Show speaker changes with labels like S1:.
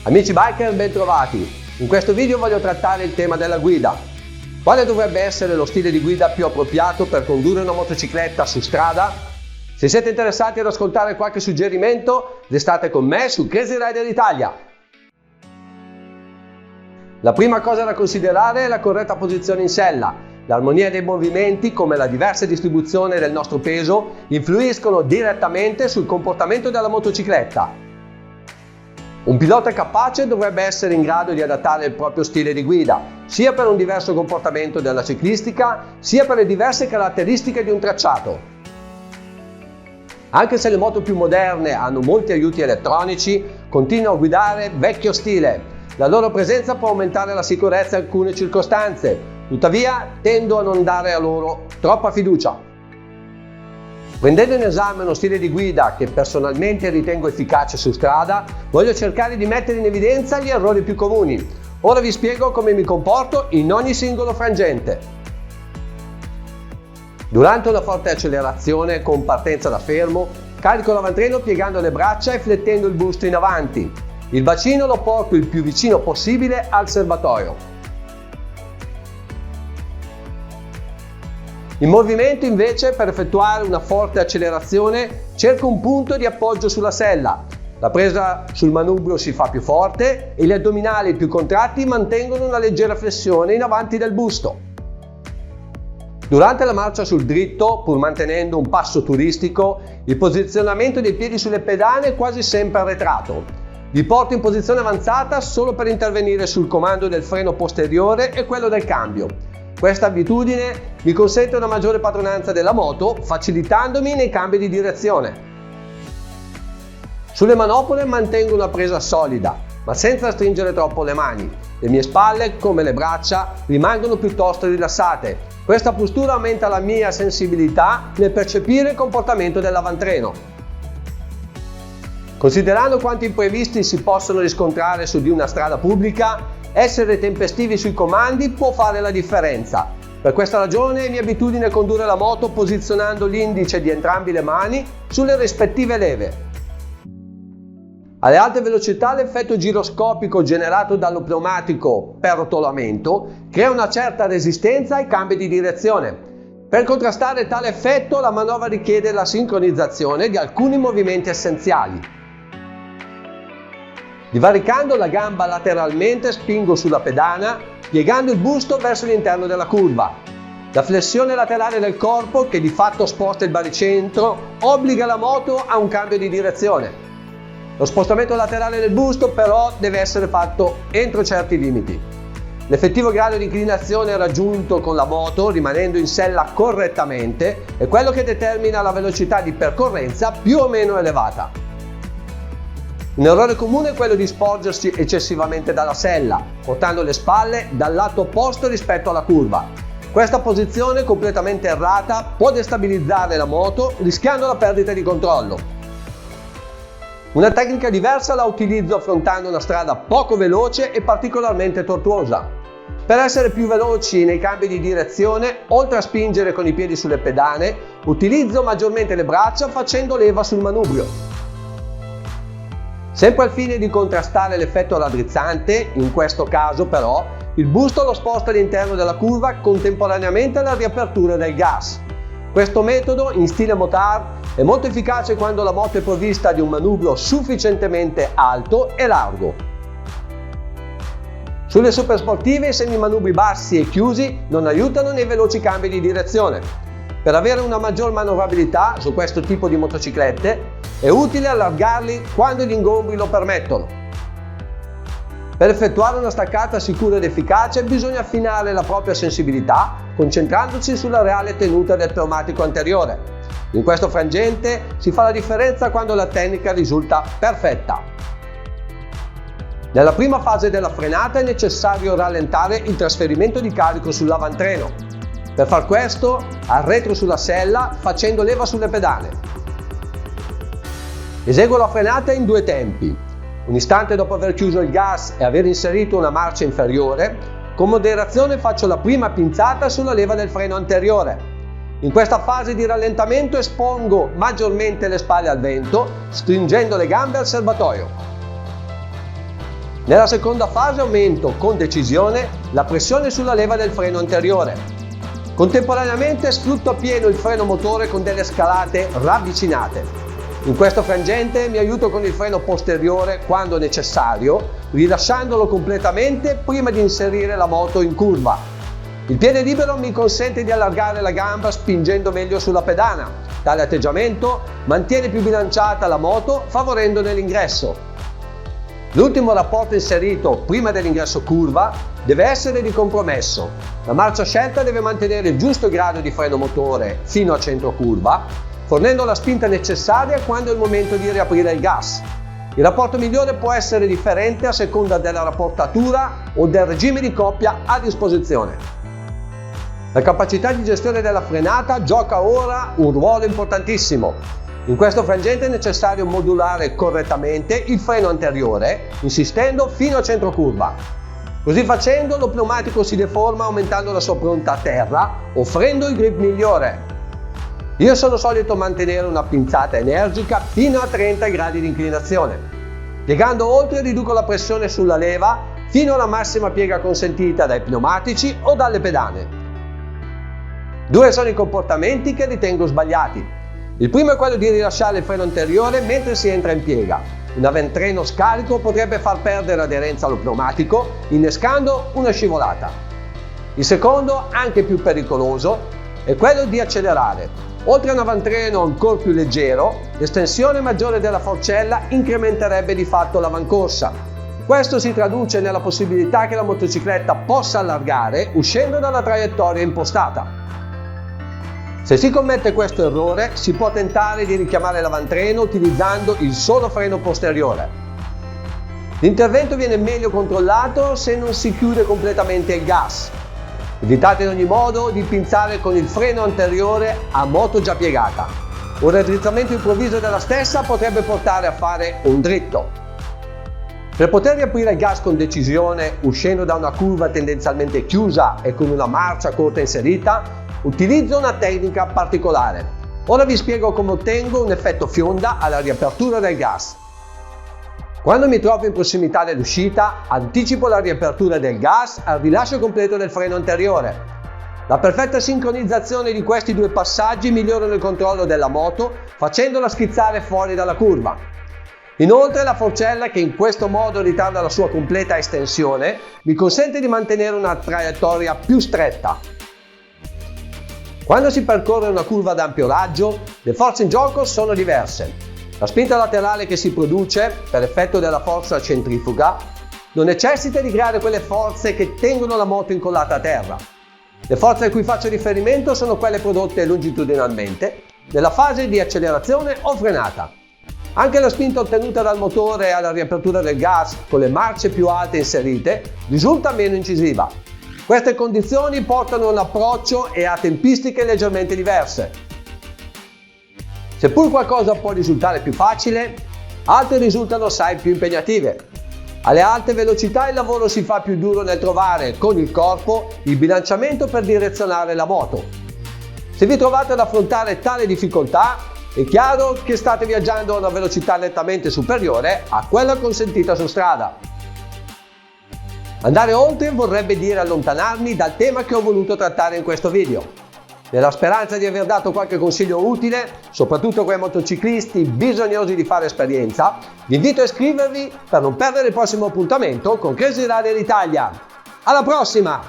S1: Amici biker, bentrovati! In questo video voglio trattare il tema della guida. Quale dovrebbe essere lo stile di guida più appropriato per condurre una motocicletta su strada? Se siete interessati ad ascoltare qualche suggerimento, restate con me su Crazy Rider Italia. La prima cosa da considerare è la corretta posizione in sella. L'armonia dei movimenti, come la diversa distribuzione del nostro peso, influiscono direttamente sul comportamento della motocicletta. Un pilota capace dovrebbe essere in grado di adattare il proprio stile di guida, sia per un diverso comportamento della ciclistica, sia per le diverse caratteristiche di un tracciato. Anche se le moto più moderne hanno molti aiuti elettronici, continuano a guidare vecchio stile. La loro presenza può aumentare la sicurezza in alcune circostanze, tuttavia tendo a non dare a loro troppa fiducia. Prendendo in esame uno stile di guida che personalmente ritengo efficace su strada, voglio cercare di mettere in evidenza gli errori più comuni. Ora vi spiego come mi comporto in ogni singolo frangente. Durante una forte accelerazione con partenza da fermo, carico l'avantreno piegando le braccia e flettendo il busto in avanti. Il bacino lo porto il più vicino possibile al serbatoio. In movimento invece, per effettuare una forte accelerazione, cerco un punto di appoggio sulla sella. La presa sul manubrio si fa più forte e gli addominali più contratti mantengono una leggera flessione in avanti del busto. Durante la marcia sul dritto, pur mantenendo un passo turistico, il posizionamento dei piedi sulle pedane è quasi sempre arretrato. Li porto in posizione avanzata solo per intervenire sul comando del freno posteriore e quello del cambio. Questa abitudine mi consente una maggiore padronanza della moto, facilitandomi nei cambi di direzione. Sulle manopole mantengo una presa solida, ma senza stringere troppo le mani. Le mie spalle, come le braccia, rimangono piuttosto rilassate. Questa postura aumenta la mia sensibilità nel percepire il comportamento dell'avantreno. Considerando quanti imprevisti si possono riscontrare su di una strada pubblica, essere tempestivi sui comandi può fare la differenza. Per questa ragione è mia abitudine condurre la moto posizionando l'indice di entrambe le mani sulle rispettive leve. Alle alte velocità l'effetto giroscopico generato dallo pneumatico per rotolamento crea una certa resistenza ai cambi di direzione. Per contrastare tale effetto la manovra richiede la sincronizzazione di alcuni movimenti essenziali. Divaricando la gamba lateralmente spingo sulla pedana, piegando il busto verso l'interno della curva. La flessione laterale del corpo, che di fatto sposta il baricentro, obbliga la moto a un cambio di direzione. Lo spostamento laterale del busto però deve essere fatto entro certi limiti. L'effettivo grado di inclinazione raggiunto con la moto, rimanendo in sella correttamente, è quello che determina la velocità di percorrenza più o meno elevata. Un errore comune è quello di sporgersi eccessivamente dalla sella, portando le spalle dal lato opposto rispetto alla curva. Questa posizione completamente errata può destabilizzare la moto, rischiando la perdita di controllo. Una tecnica diversa la utilizzo affrontando una strada poco veloce e particolarmente tortuosa. Per essere più veloci nei cambi di direzione, oltre a spingere con i piedi sulle pedane, utilizzo maggiormente le braccia facendo leva sul manubrio. Sempre al fine di contrastare l'effetto raddrizzante, in questo caso però, il busto lo sposta all'interno della curva contemporaneamente alla riapertura del gas. Questo metodo, in stile motard, è molto efficace quando la moto è provvista di un manubrio sufficientemente alto e largo. Sulle supersportive i semimanubri bassi e chiusi non aiutano nei veloci cambi di direzione. Per avere una maggior manovrabilità su questo tipo di motociclette, è utile allargarli quando gli ingombri lo permettono. Per effettuare una staccata sicura ed efficace bisogna affinare la propria sensibilità concentrandosi sulla reale tenuta del pneumatico anteriore. In questo frangente si fa la differenza quando la tecnica risulta perfetta. Nella prima fase della frenata è necessario rallentare il trasferimento di carico sull'avantreno. Per far questo arretro sulla sella facendo leva sulle pedane. Eseguo la frenata in due tempi. Un istante dopo aver chiuso il gas e aver inserito una marcia inferiore, con moderazione faccio la prima pinzata sulla leva del freno anteriore. In questa fase di rallentamento espongo maggiormente le spalle al vento, stringendo le gambe al serbatoio. Nella seconda fase aumento con decisione la pressione sulla leva del freno anteriore. Contemporaneamente sfrutto appieno il freno motore con delle scalate ravvicinate. In questo frangente mi aiuto con il freno posteriore quando necessario, rilasciandolo completamente prima di inserire la moto in curva. Il piede libero mi consente di allargare la gamba spingendo meglio sulla pedana. Tale atteggiamento mantiene più bilanciata la moto, favorendone l'ingresso. L'ultimo rapporto inserito prima dell'ingresso curva deve essere di compromesso. La marcia scelta deve mantenere il giusto grado di freno motore fino a centro curva, fornendo la spinta necessaria quando è il momento di riaprire il gas. Il rapporto migliore può essere differente a seconda della rapportatura o del regime di coppia a disposizione. La capacità di gestione della frenata gioca ora un ruolo importantissimo. In questo frangente è necessario modulare correttamente il freno anteriore, insistendo fino a centro curva. Così facendo, lo pneumatico si deforma aumentando la sua pronta a terra, offrendo il grip migliore. Io sono solito mantenere una pinzata energica fino a 30 gradi di inclinazione. Piegando oltre riduco la pressione sulla leva fino alla massima piega consentita dai pneumatici o dalle pedane. Due sono i comportamenti che ritengo sbagliati. Il primo è quello di rilasciare il freno anteriore mentre si entra in piega. Un avantreno scarico potrebbe far perdere aderenza allo pneumatico, innescando una scivolata. Il secondo, anche più pericoloso, è quello di accelerare. Oltre a un avantreno ancora più leggero, l'estensione maggiore della forcella incrementerebbe di fatto l'avancorsa. Questo si traduce nella possibilità che la motocicletta possa allargare uscendo dalla traiettoria impostata. Se si commette questo errore, si può tentare di richiamare l'avantreno utilizzando il solo freno posteriore. L'intervento viene meglio controllato se non si chiude completamente il gas. Evitate in ogni modo di pinzare con il freno anteriore a moto già piegata. Un raddrizzamento improvviso della stessa potrebbe portare a fare un dritto. Per poter riaprire il gas con decisione, uscendo da una curva tendenzialmente chiusa e con una marcia corta inserita, utilizzo una tecnica particolare. Ora vi spiego come ottengo un effetto fionda alla riapertura del gas. Quando mi trovo in prossimità dell'uscita, anticipo la riapertura del gas al rilascio completo del freno anteriore. La perfetta sincronizzazione di questi due passaggi migliorano il controllo della moto, facendola schizzare fuori dalla curva. Inoltre la forcella, che in questo modo ritarda la sua completa estensione, mi consente di mantenere una traiettoria più stretta. Quando si percorre una curva ad ampio raggio, le forze in gioco sono diverse. La spinta laterale che si produce, per effetto della forza centrifuga, non necessita di creare quelle forze che tengono la moto incollata a terra. Le forze a cui faccio riferimento sono quelle prodotte longitudinalmente, nella fase di accelerazione o frenata. Anche la spinta ottenuta dal motore alla riapertura del gas, con le marce più alte inserite, risulta meno incisiva. Queste condizioni portano a un approccio e a tempistiche leggermente diverse. Seppur qualcosa può risultare più facile, altre risultano assai più impegnative. Alle alte velocità il lavoro si fa più duro nel trovare, con il corpo, il bilanciamento per direzionare la moto. Se vi trovate ad affrontare tale difficoltà, è chiaro che state viaggiando a una velocità nettamente superiore a quella consentita su strada. Andare oltre vorrebbe dire allontanarmi dal tema che ho voluto trattare in questo video. Nella speranza di aver dato qualche consiglio utile, soprattutto a quei motociclisti bisognosi di fare esperienza, vi invito a iscrivervi per non perdere il prossimo appuntamento con Crazy Rider Italia. Alla prossima!